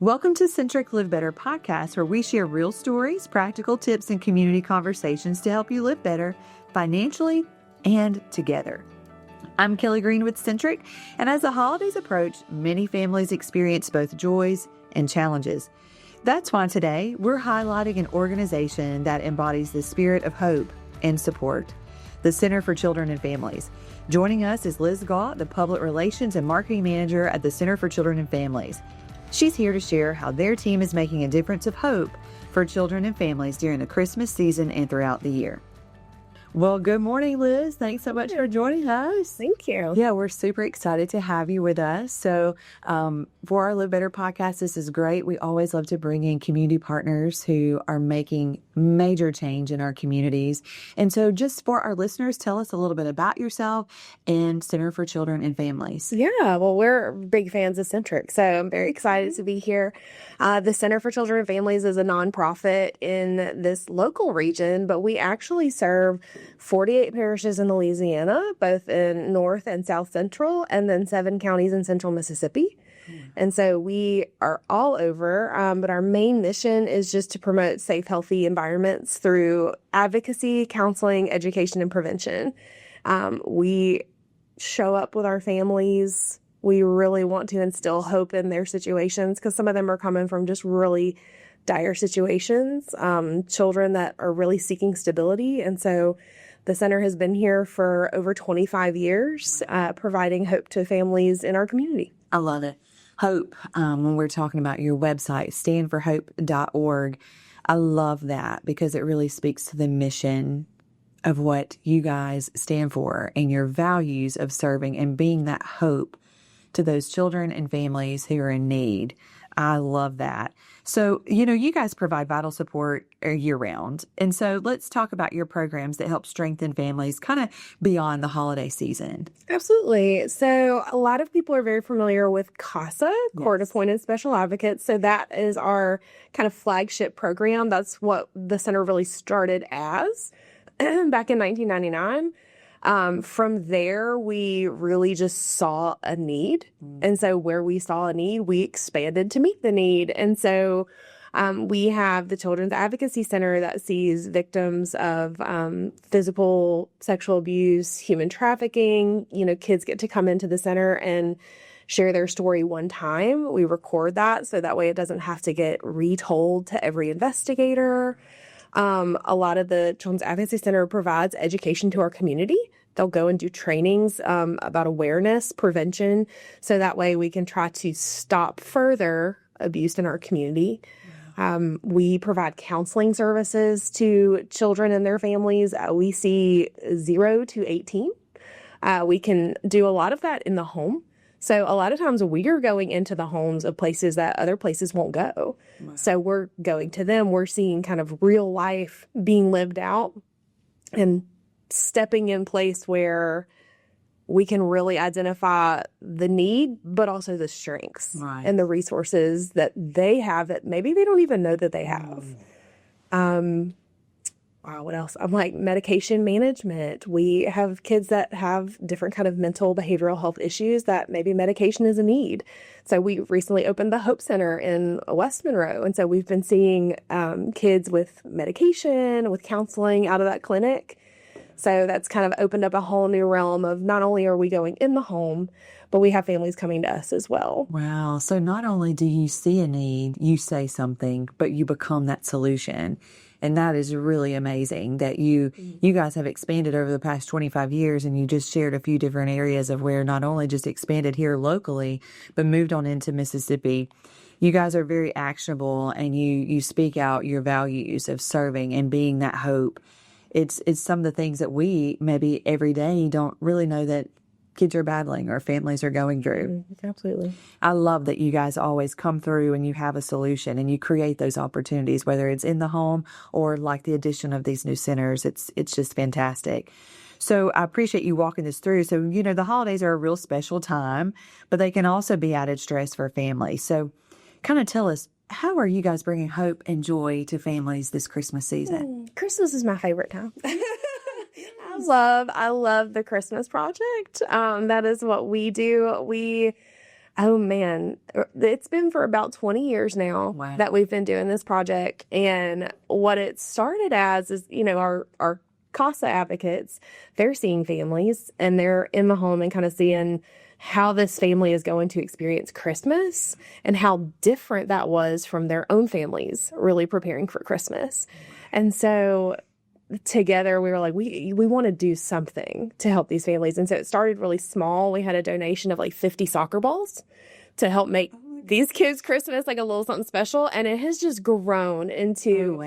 Welcome to Centric Live Better podcast, where we share real stories, practical tips, and community conversations to help you live better financially and together. I'm Kelli Green with Centric, and as the holidays approach, many families experience both joys and challenges. That's why today we're highlighting an organization that embodies the spirit of hope and support, the Center for Children and Families. Joining us is Liz Gaught, the Public Relations and Marketing Manager at the Center for Children and Families. She's here to share how their team is making a difference of hope for children and families during the Christmas season and throughout the year. Well, good morning, Liz. Thanks so much for joining us. Thank you. Yeah, we're super excited to have you with us. So for our Live Better podcast, this is great. We always love to bring in community partners who are making major change in our communities. And so just for our listeners, tell us a little bit about yourself and Center for Children and Families. Yeah, well, we're big fans of Centric, so I'm very excited to be here. The Center for Children and Families is a nonprofit in this local region, but we actually serve 48 parishes in Louisiana, both in North and South Central, and then 7 counties in Central Mississippi. And so we are all over, but our main mission is just to promote safe, healthy environments through advocacy, counseling, education, and prevention. We show up with our families. We really want to instill hope in their situations because some of them are coming from just really dire situations, children that are really seeking stability. And so the center has been here for over 25 years, providing hope to families in our community. I love it. Hope, when we're talking about your website, standforhope.org, I love that because it really speaks to the mission of what you guys stand for and your values of serving and being that hope to those children and families who are in need. I love that. So, you guys provide vital support year round. And so let's talk about your programs that help strengthen families kind of beyond the holiday season. Absolutely. So a lot of people are very familiar with CASA, Court Appointed Special Advocates. So that is our kind of flagship program. That's what the center really started as back in 1999. From there, we really just saw a need. And so where we saw a need, we expanded to meet the need. And so we have the Children's Advocacy Center that sees victims of physical, sexual abuse, human trafficking. Kids get to come into the center and share their story one time. We record that so that way it doesn't have to get retold to every investigator. A lot of the Children's Advocacy Center provides education to our community. They'll go and do trainings about awareness, prevention, so that way we can try to stop further abuse in our community. We provide counseling services to children and their families. We see 0 to 18. We can do a lot of that in the home. So a lot of times we are going into the homes of places that other places won't go. Wow. So we're going to them. We're seeing kind of real life being lived out and stepping in place where we can really identify the need, but also the strengths and the resources that they have that maybe they don't even know that they have. What else? I'm like medication management. We have kids that have different kind of mental behavioral health issues that maybe medication is a need. So we recently opened the Hope Center in West Monroe. And so we've been seeing kids with medication, with counseling out of that clinic. So that's kind of opened up a whole new realm of not only are we going in the home, but we have families coming to us as well. Wow. So not only do you see a need, you say something, but you become that solution. And that is really amazing that you guys have expanded over the past 25 years, and you just shared a few different areas of where not only just expanded here locally, but moved on into Mississippi. You guys are very actionable, and you speak out your values of serving and being that hope. It's some of the things that we maybe every day don't really know that kids are battling or families are going through. Absolutely. I love that you guys always come through and you have a solution and you create those opportunities, whether it's in the home or like the addition of these new centers. It's just fantastic. So I appreciate you walking this through. So, the holidays are a real special time, but they can also be added stress for families. So kind of tell us, how are you guys bringing hope and joy to families this Christmas season? Christmas is my favorite time. I love the Christmas project. That is what we do. We Oh man, it's been for about 20 years now that we've been doing this project. And what it started as is, our CASA advocates, they're seeing families and they're in the home and kind of seeing how this family is going to experience Christmas and how different that was from their own families really preparing for Christmas. And so together we were like, we want to do something to help these families. And so it started really small. We had a donation of like 50 soccer balls to help make these kids' Christmas like a little something special. And it has just grown into,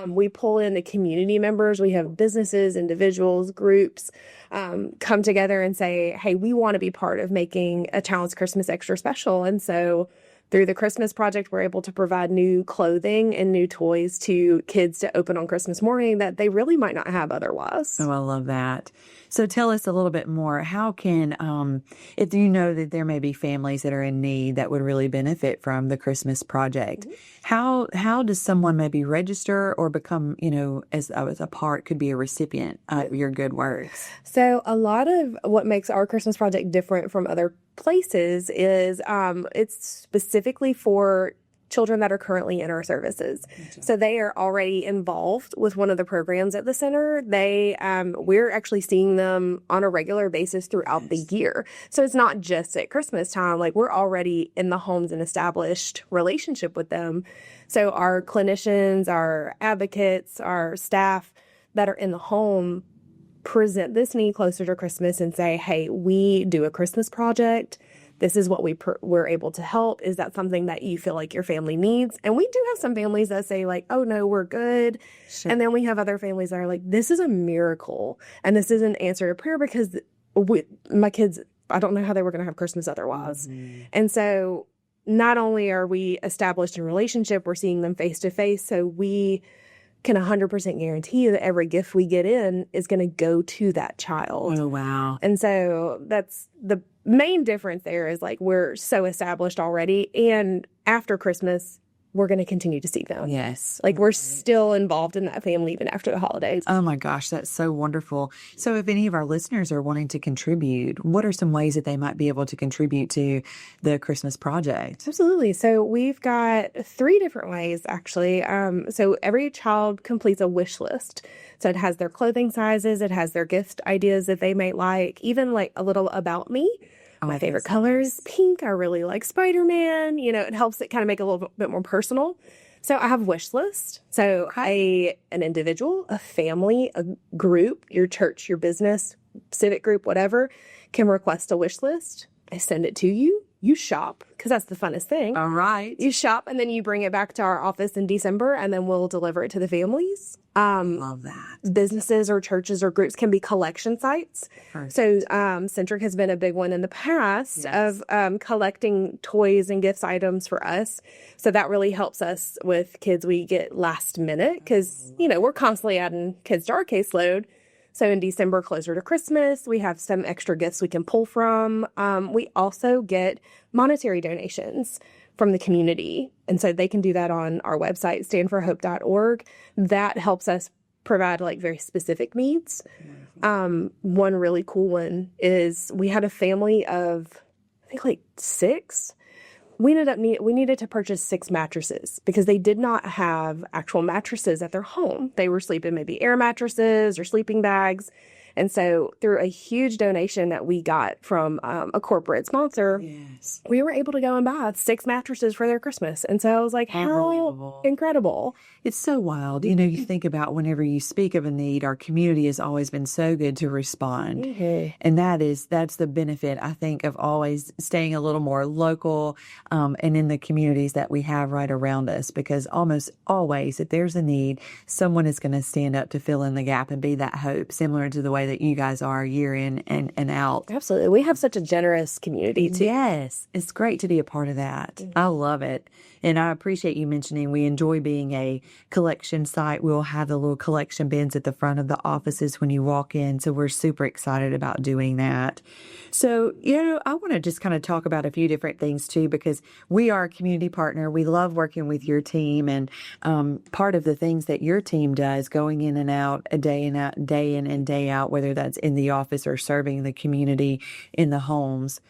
we pull in the community members. We have businesses, individuals, groups come together and say, hey, we want to be part of making a child's Christmas extra special. And so through the Christmas project, we're able to provide new clothing and new toys to kids to open on Christmas morning that they really might not have otherwise. Oh, I love that. So tell us a little bit more. How can, if you know that there may be families that are in need that would really benefit from the Christmas project, how does someone maybe register or become, as a part, could be a recipient of your good works? So a lot of what makes our Christmas project different from other places is it's specifically for children that are currently in our services. So they are already involved with one of the programs at the center. We're actually seeing them on a regular basis throughout the year. So it's not just at Christmas time. Like, we're already in the homes and established relationship with them. So our clinicians, our advocates, our staff that are in the home present this need closer to Christmas and say, hey, we do a Christmas project. This is what we're able to help. Is that something that you feel like your family needs? And we do have some families that say like, oh no, we're good. Sure. And then we have other families that are like, this is a miracle. And this is an answer to prayer because my kids, I don't know how they were going to have Christmas otherwise. Mm-hmm. And so not only are we established in relationship, we're seeing them face to face. So we can 100% guarantee that every gift we get in is going to go to that child. Oh, wow. And so that's the main difference there is like we're so established already. And after Christmas, we're going to continue to see them. Yes. Like we're still involved in that family even after the holidays. Oh my gosh, that's so wonderful. So if any of our listeners are wanting to contribute, what are some ways that they might be able to contribute to the Christmas project? Absolutely. So we've got 3 different ways actually. So every child completes a wish list. So it has their clothing sizes, it has their gift ideas that they might like, even like a little about me. My favorite colors, pink. I really like Spider-Man. It helps it kind of make it a little bit more personal. So I have a wish list. So an individual, a family, a group, your church, your business, civic group, whatever, can request a wish list. I send it to you. You shop, because that's the funnest thing. All right. You shop, and then you bring it back to our office in December, and then we'll deliver it to the families. Love that. Businesses or churches or groups can be collection sites. Perfect. So Centric has been a big one in the past of collecting toys and gifts items for us. So that really helps us with kids we get last minute because, we're constantly adding kids to our caseload. So in December, closer to Christmas, we have some extra gifts we can pull from. We also get monetary donations from the community. And so they can do that on our website, standforhope.org. That helps us provide like very specific needs. One really cool one is we had a family of, I think like 6. We needed to purchase 6 mattresses because they did not have actual mattresses at their home. They were sleeping maybe air mattresses or sleeping bags. And so through a huge donation that we got from a corporate sponsor, we were able to go and buy 6 mattresses for their Christmas. And so I was like, how incredible. It's so wild. You think about whenever you speak of a need, our community has always been so good to respond. Mm-hmm. And that's the benefit, I think, of always staying a little more local and in the communities that we have right around us. Because almost always, if there's a need, someone is going to stand up to fill in the gap and be that hope, similar to the way that you guys are year in and out. Absolutely. We have such a generous community too. Yes. It's great to be a part of that. Mm-hmm. I love it. And I appreciate you mentioning we enjoy being a collection site. We'll have the little collection bins at the front of the offices when you walk in. So we're super excited about doing that. So, I want to just kind of talk about a few different things too, because we are a community partner. We love working with your team. And part of the things that your team does, going in and out, day in and day out, whether that's in the office or serving the community in the homes.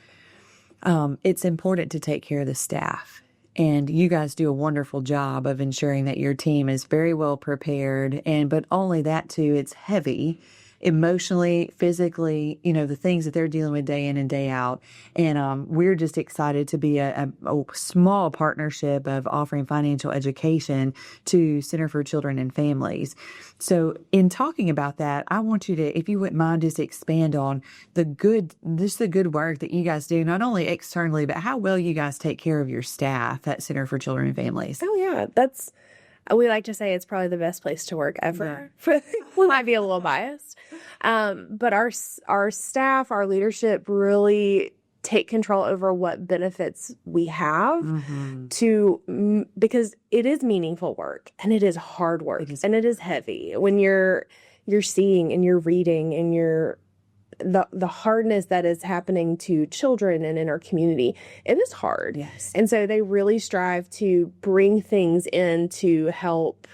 it's important to take care of the staff. And you guys do a wonderful job of ensuring that your team is very well prepared. But only that too, it's heavy emotionally, physically, the things that they're dealing with day in and day out. And we're just excited to be a small partnership of offering financial education to Center for Children and Families. So in talking about that, I want you to, if you wouldn't mind, just expand on the good work that you guys do, not only externally, but how well you guys take care of your staff at Center for Children and Families. Oh, yeah. We like to say it's probably the best place to work ever. Yeah. We might be a little biased. But our staff, our leadership really take control over what benefits we have because it is meaningful work and it is hard work and it is heavy when you're seeing and you're reading and the hardness that is happening to children and in our community. It is hard. Yes. And so they really strive to bring things in to help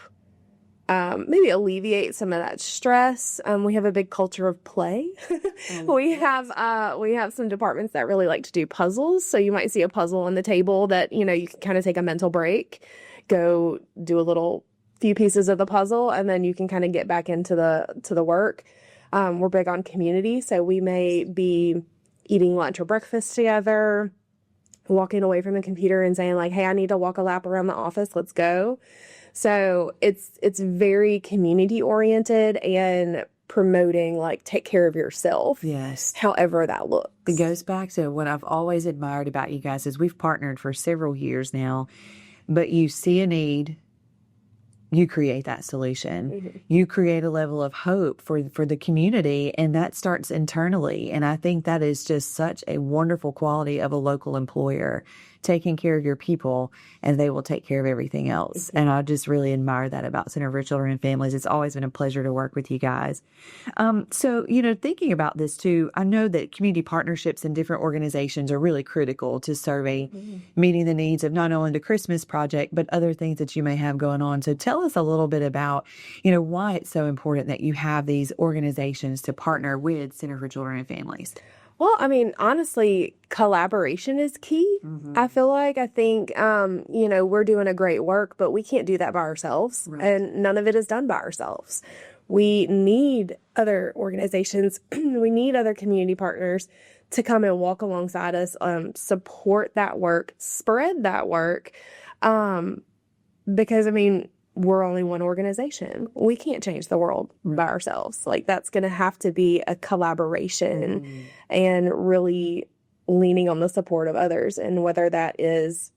maybe alleviate some of that stress. We have a big culture of play. We have some departments that really like to do puzzles. So you might see a puzzle on the table that, you can kind of take a mental break, go do a few pieces of the puzzle, and then you can kind of get back into the work. We're big on community, so we may be eating lunch or breakfast together, walking away from the computer and saying like, hey, I need to walk a lap around the office. Let's go. So it's very community oriented and promoting like take care of yourself. Yes. However that looks. It goes back to what I've always admired about you guys is we've partnered for several years now, but you see a need, you create that solution. Mm-hmm. You create a level of hope for the community, and that starts internally. And I think that is just such a wonderful quality of a local employer, taking care of your people, and they will take care of everything else. Mm-hmm. And I just really admire that about Center for Children and Families. It's always been a pleasure to work with you guys. So, thinking about this too, I know that community partnerships in different organizations are really critical to serving, meeting the needs of not only the Christmas project, but other things that you may have going on. So tell us a little bit about, why it's so important that you have these organizations to partner with Center for Children and Families. Well, I mean, honestly, collaboration is key. Mm-hmm. I think, we're doing a great work, but we can't do that by ourselves. Right. And none of it is done by ourselves. We need other organizations. We need other community partners to come and walk alongside us, support that work, spread that work. Because, we're only one organization. We can't change the world by ourselves. Like, that's going to have to be a collaboration and really leaning on the support of others. And whether that is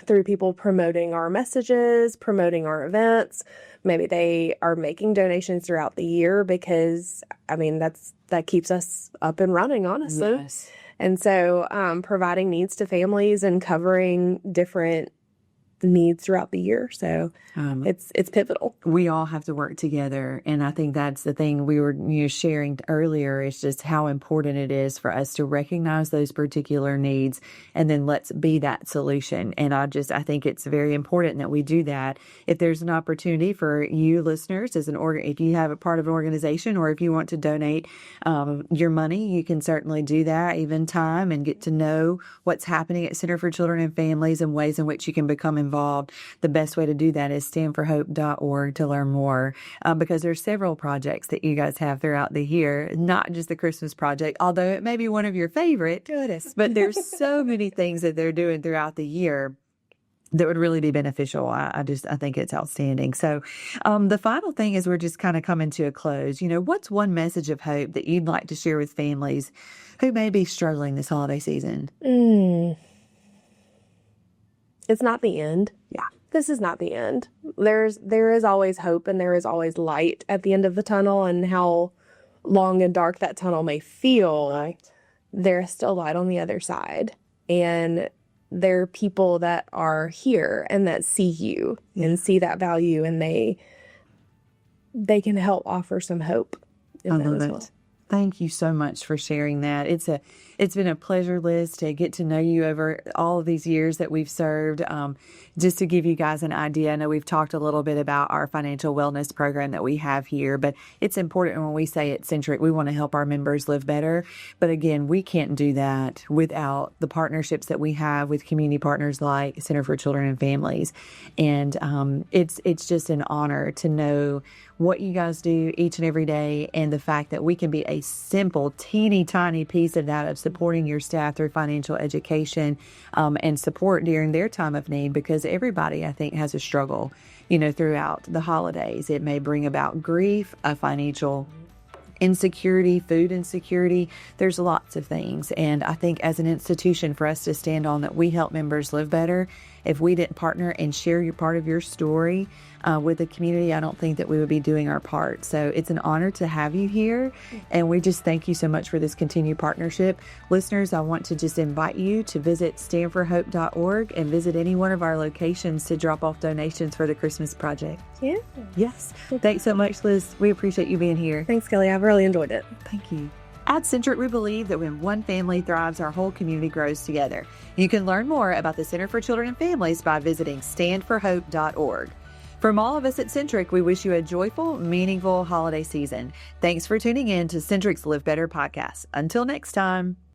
through people promoting our messages, promoting our events, maybe they are making donations throughout the year because, that keeps us up and running, honestly. Yes. And so providing needs to families and covering different needs throughout the year. So it's pivotal. We all have to work together. And I think that's the thing we were sharing earlier is just how important it is for us to recognize those particular needs and then let's be that solution. And I think it's very important that we do that. If there's an opportunity for you listeners if you have a part of an organization or if you want to donate your money, you can certainly do that, even time, and get to know what's happening at Center for Children and Families and ways in which you can become involved. The best way to do that is standforhope.org to learn more because there's several projects that you guys have throughout the year, not just the Christmas project, although it may be one of your favorite. Goodness. But there's so many things that they're doing throughout the year that would really be beneficial. I think it's outstanding. So the final thing is we're just kind of coming to a close. What's one message of hope that you'd like to share with families who may be struggling this holiday season? It's not the end. Yeah. This is not the end. There is always hope and there is always light at the end of the tunnel, and how long and dark that tunnel may feel, right, there is still light on the other side. And there are people that are here and that see you and see that value, and they can help offer some hope in that as well. Thank you so much for sharing that. It's been a pleasure, Liz, to get to know you over all of these years that we've served. just to give you guys an idea, I know we've talked a little bit about our financial wellness program that we have here, but it's important when we say at Centric, we want to help our members live better. But again, we can't do that without the partnerships that we have with community partners like Center for Children and Families. And it's just an honor to know what you guys do each and every day, and the fact that we can be a simple, teeny tiny piece of that, of supporting your staff through financial education and support during their time of need, because everybody, I think, has a struggle, throughout the holidays. It may bring about grief, a financial insecurity, food insecurity. There's lots of things. And I think as an institution, for us to stand on that we help members live better, if we didn't partner and share your part of your story with the community, I don't think that we would be doing our part. So it's an honor to have you here. And we just thank you so much for this continued partnership. Listeners, I want to just invite you to visit standforhope.org and visit any one of our locations to drop off donations for the Christmas project. Yeah. Yes. Thanks so much, Liz. We appreciate you being here. Thanks, Kelly. I've really enjoyed it. Thank you. At Centric, we believe that when one family thrives, our whole community grows together. You can learn more about the Center for Children and Families by visiting standforhope.org. From all of us at Centric, we wish you a joyful, meaningful holiday season. Thanks for tuning in to Centric's Live Better podcast. Until next time.